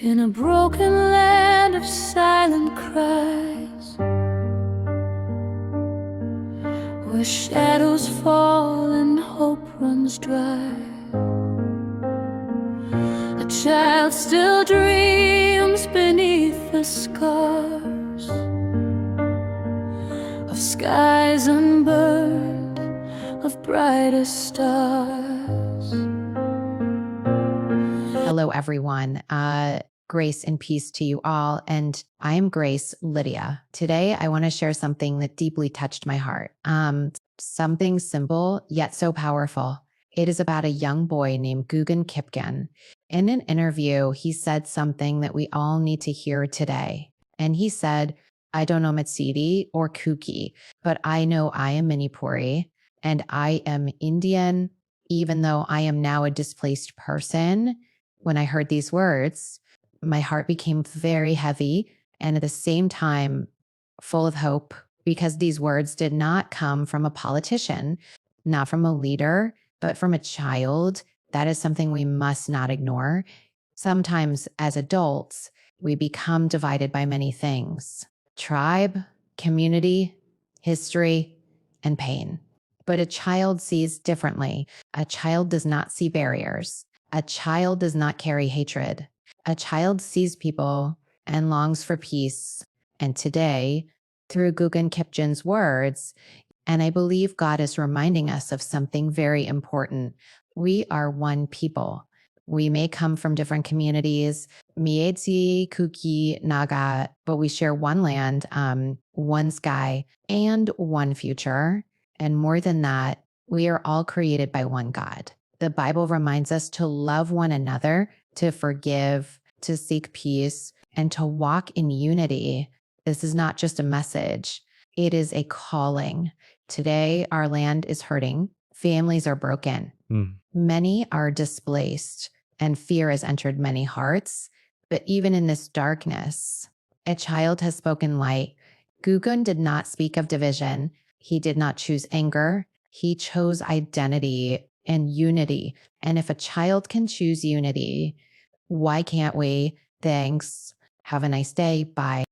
In a broken land of silent cries, where shadows fall and hope runs dry, a child still dreams beneath the scars of skies unburned, of brightest stars. Hello, everyone. Grace and peace to you all. And I am Grace Lydia. Today, I want to share something that deeply touched my heart. Something simple, yet so powerful. It is about a young boy named Guggen Kipken. In an interview, he said something that we all need to hear today. And he said, I don't know Matsidi or Kuki, but I know I am Manipuri and I am Indian, even though I am now a displaced person. When I heard these words, my heart became very heavy and at the same time full of hope, because these words did not come from a politician, not from a leader, but from a child. That is something we must not ignore. Sometimes as adults, we become divided by many things: tribe, community, history, and pain. But a child sees differently. A child does not see barriers. A child does not carry hatred. A child sees people and longs for peace. And today, through Guggen Kipken's words, and I believe God is reminding us of something very important. We are one people. We may come from different communities, Miedzi, Kuki, Naga, but we share one land, one sky, and one future. And more than that, we are all created by one God. The Bible reminds us to love one another, to forgive, to seek peace, and to walk in unity. This is not just a message. It is a calling. Today, our land is hurting. Families are broken. Many are displaced, and fear has entered many hearts. But even in this darkness, a child has spoken light. Guggen did not speak of division. He did not choose anger. He chose identity and unity. And if a child can choose unity, why can't we? Thanks. Have a nice day. Bye.